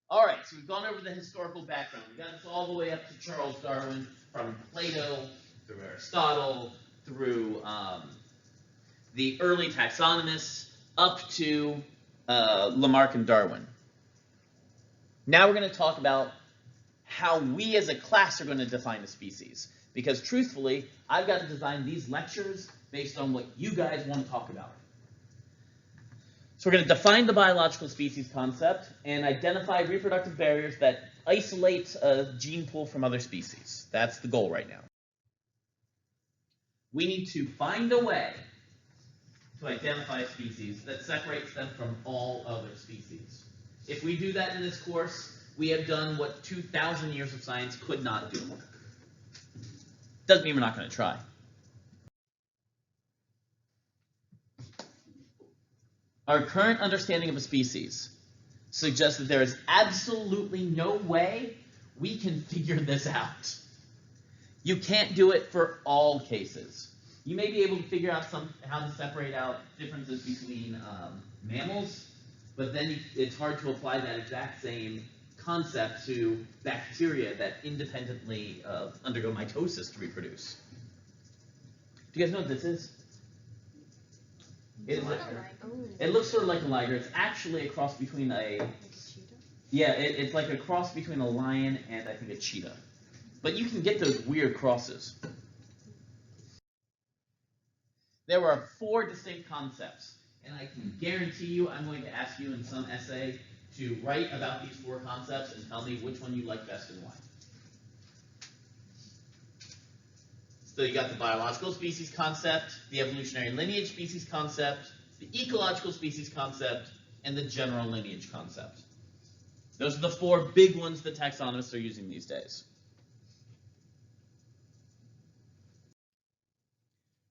All right, so we've gone over the historical background. We got this all the way up to Charles Darwin, from Plato through Aristotle, through the early taxonomists, up to Lamarck and Darwin. Now we're going to talk about how we as a class are going to define a species. Because truthfully, I've got to design these lectures based on what you guys want to talk about. So we're going to define the biological species concept and identify reproductive barriers that isolate a gene pool from other species. That's the goal right now. We need to find a way to identify a species that separates them from all other species. If we do that in this course, we have done what 2,000 years of science could not do. Doesn't mean we're not going to try. Our current understanding of a species suggests that there is absolutely no way we can figure this out. You can't do it for all cases. You may be able to figure out how to separate out differences between mammals, but then it's hard to apply that exact same concept to bacteria that independently undergo mitosis to reproduce. Do you guys know what this is? It looks sort of like a liger. It's actually a cross between it's like a cross between a lion and I think a cheetah. But you can get those weird crosses. There are 4 distinct concepts, and I can guarantee you I'm going to ask you in some essay to write about these 4 concepts and tell me which one you like best and why. So you got the biological species concept, the evolutionary lineage species concept, the ecological species concept, and the general lineage concept. Those are the 4 big ones that taxonomists are using these days.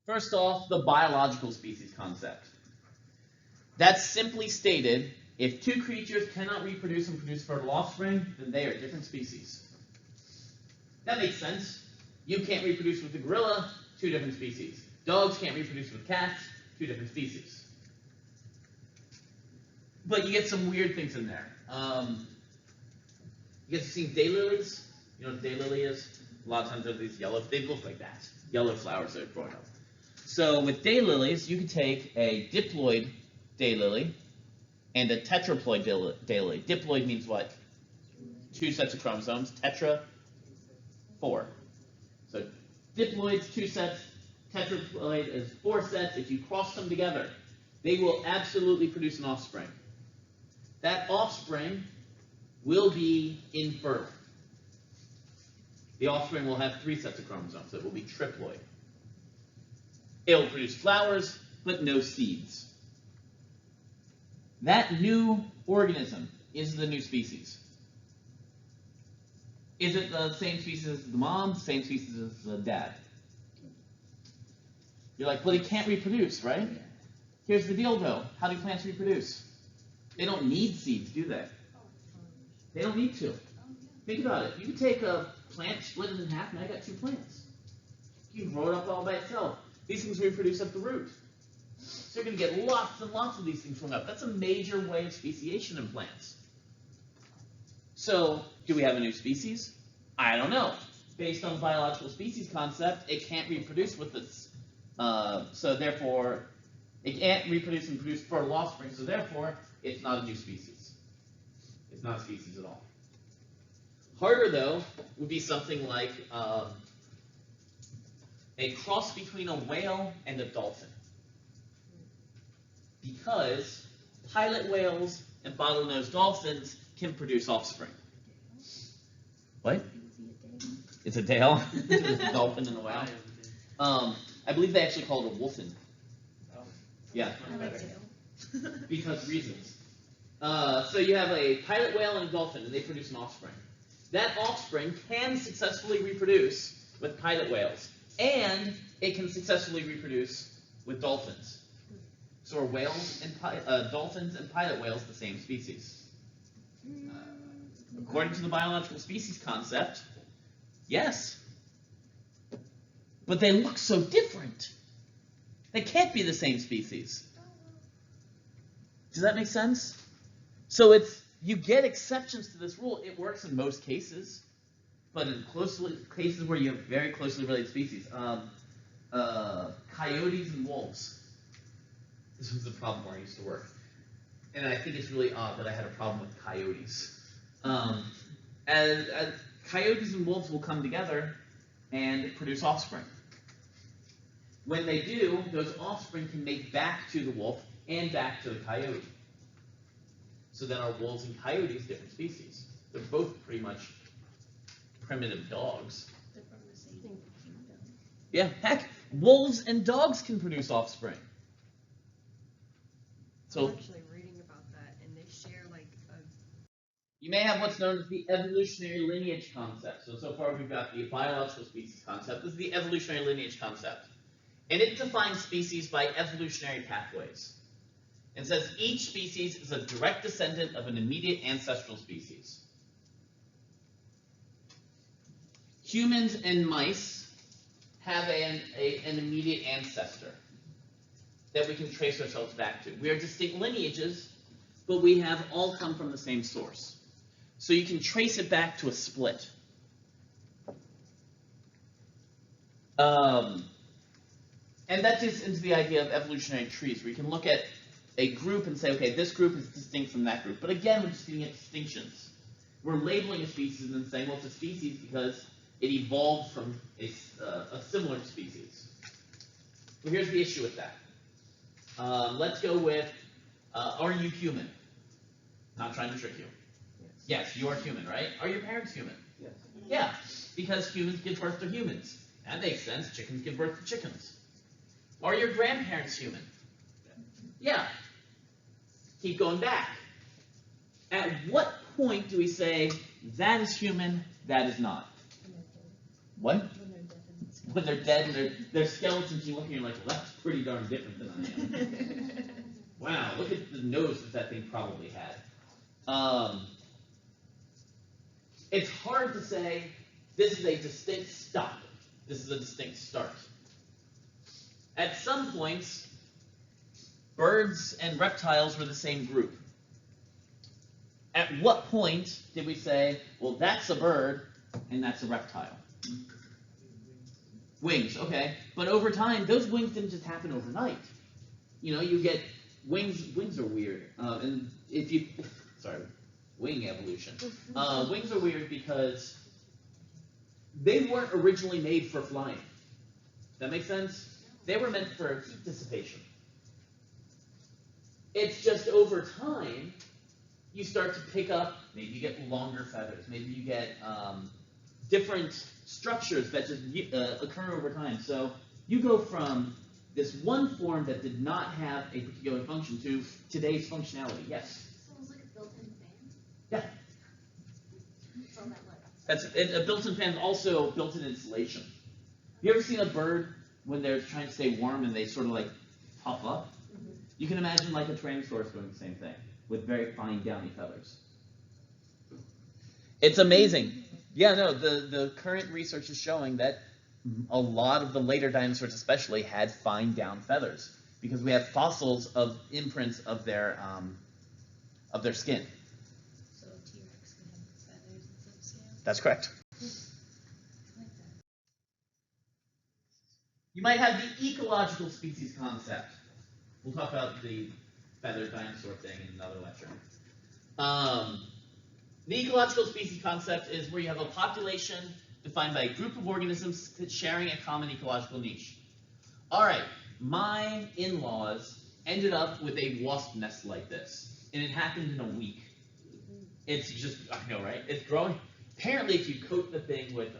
First off, the biological species concept. That's simply stated, if 2 creatures cannot reproduce and produce fertile offspring, then they are different species. That makes sense. You can't reproduce with a gorilla, 2 different species. Dogs can't reproduce with cats, 2 different species. But you get some weird things in there. You guys have seen daylilies? You know what a daylily is? A lot of times they're these yellow, they look like that. Yellow flowers that are growing up. So with daylilies, you could take a diploid daylily and a tetraploid daylily. Diploid means what? 2 sets of chromosomes. Tetra, 4. So diploids, 2 sets. Tetraploid is 4 sets. If you cross them together, they will absolutely produce an offspring. That offspring will be infertile. The offspring will have 3 sets of chromosomes. It will be triploid. It will produce flowers, but no seeds. That new organism is the new species. Is it the same species as the mom, same species as the dad? You're like, well, they can't reproduce, right? Here's the deal, though. How do plants reproduce? They don't need seeds, do they? They don't need to. Think about it. You can take a plant, split it in half, and I got 2 plants. You can grow it up all by itself. These things reproduce at the root. So you're going to get lots and lots of these things growing up. That's a major way of speciation in plants. So, do we have a new species? I don't know. Based on the biological species concept, it can't reproduce with this. So therefore, it can't reproduce and produce fertile offspring, so therefore, it's not a new species. It's not a species at all. Harder, though, would be something like a cross between a whale and a dolphin. Because pilot whales and bottlenose dolphins can produce offspring. What? It's a tail? It's a dolphin and a whale. I believe they actually call it a wolfen. Yeah. Because reasons. So you have a pilot whale and a dolphin, and they produce an offspring. That offspring can successfully reproduce with pilot whales, and it can successfully reproduce with dolphins. So are whales and dolphins and pilot whales the same species? According to the biological species concept, yes. But they look so different. They can't be the same species. Does that make sense? So it's You get exceptions to this rule. It works in most cases, but in cases where you have very closely related species, coyotes and wolves. This was the problem where I used to work. And I think it's really odd that I had a problem with coyotes. As coyotes and wolves will come together and produce offspring. When they do, those offspring can make back to the wolf and back to the coyote. So then are wolves and coyotes different species? They're both pretty much primitive dogs. They're from the same kingdom. Yeah, heck, wolves and dogs can produce offspring. So I'm actually reading about that, and they share like a. you may have what's known as the evolutionary lineage concept. So far we've got the biological species concept. This is the evolutionary lineage concept. And it defines species by evolutionary pathways. It says each species is a direct descendant of an immediate ancestral species. Humans and mice have an immediate ancestor that we can trace ourselves back to. We are distinct lineages, but we have all come from the same source. So you can trace it back to a split. And that gets into the idea of evolutionary trees, where you can look at a group and say, okay, this group is distinct from that group. But again, we're just looking at distinctions. We're labeling a species and then saying, well, it's a species because it evolved from a similar species. Well, here's the issue with that. Let's go with, are you human? Not trying to trick you. Yes, you are human, right? Are your parents human? Yes. Yeah, because humans give birth to humans. That makes sense. Chickens give birth to chickens. Are your grandparents human? Yeah. Keep going back. At what point do we say, that is human, that is not? What? When they're dead and they're skeletons, you look and you're like, well, that's pretty darn different than I am. Wow, look at the nose that thing probably had. It's hard to say, this is a distinct stop. This is a distinct start. At some points, birds and reptiles were the same group. At what point did we say, well, that's a bird and that's a reptile? Wings, okay. But over time, those wings didn't just happen overnight. You know, you get wings. Wings are weird. And if you, sorry, wing evolution. Wings are weird because they weren't originally made for flying. That makes sense? They were meant for heat dissipation. It's just over time, you start to pick up, maybe you get longer feathers, maybe you get different structures that just occur over time. So you go from this one form that did not have a particular function to today's functionality. Yes? So it was like a built-in fan? Yeah. From that letter. That's a built-in fan, also built-in insulation. You ever seen a bird when they're trying to stay warm and they sort of like puff up? Mm-hmm. You can imagine like a Tyrannosaurus doing the same thing with very fine downy feathers. It's amazing. Yeah, no, the current research is showing that a lot of the later dinosaurs especially had fine down feathers because we have fossils of imprints of their skin. So T-Rex can have feathers instead of scales? That's correct. I like that. You might have the ecological species concept. We'll talk about the feathered dinosaur thing in another lecture. The ecological species concept is where you have a population defined by a group of organisms sharing a common ecological niche. All right, my in-laws ended up with a wasp nest like this, and it happened in a week. It's just, I know, right? It's growing. Apparently, if you coat the thing with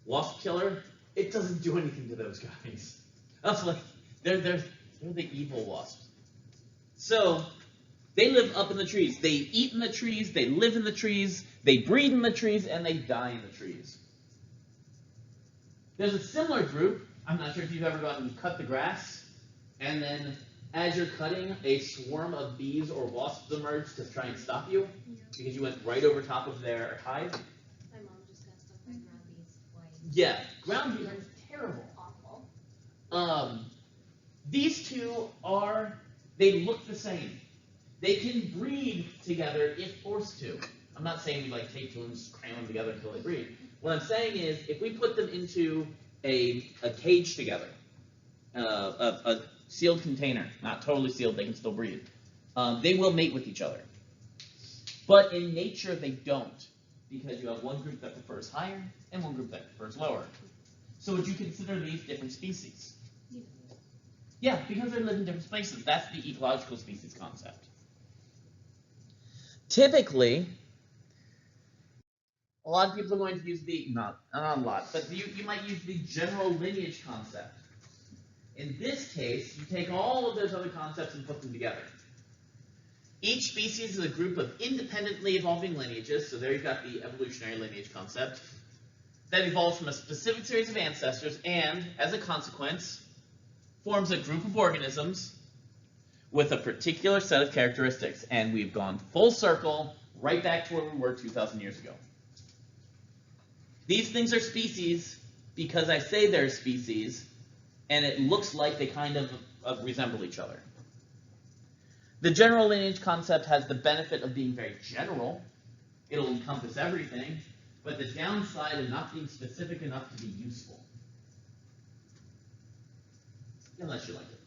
wasp killer, it doesn't do anything to those guys. That's like, they're the evil wasps. So, they live up in the trees. They eat in the trees, they live in the trees, they breed in the trees, and they die in the trees. There's a similar group. I'm not sure if you've ever gone and cut the grass, and then as you're cutting, a swarm of bees or wasps emerge to try and stop you, because you went right over top of their hive. My mom just got stuck by ground bees twice. Yeah, ground bees are terrible. Awful. These two they look the same. They can breed together if forced to. I'm not saying we like take two and just cram them together until they breed. What I'm saying is, if we put them into a cage together, a sealed container, not totally sealed, they can still breed, they will mate with each other. But in nature, they don't, because you have one group that prefers higher and one group that prefers lower. So would you consider these different species? Yeah, because they live in different places. That's the ecological species concept. Typically, a lot of people are going to use the, not a lot, but you might use the general lineage concept. In this case, you take all of those other concepts and put them together. Each species is a group of independently evolving lineages, so there you've got the evolutionary lineage concept, that evolves from a specific series of ancestors and, as a consequence, forms a group of organisms with a particular set of characteristics. And we've gone full circle right back to where we were 2,000 years ago. These things are species because I say they're species, and it looks like they kind of resemble each other. The general lineage concept has the benefit of being very general. It'll encompass everything, but the downside of not being specific enough to be useful. Unless you like it.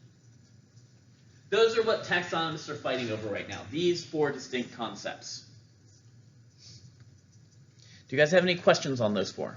Those are what taxonomists are fighting over right now, these four distinct concepts. Do you guys have any questions on those four?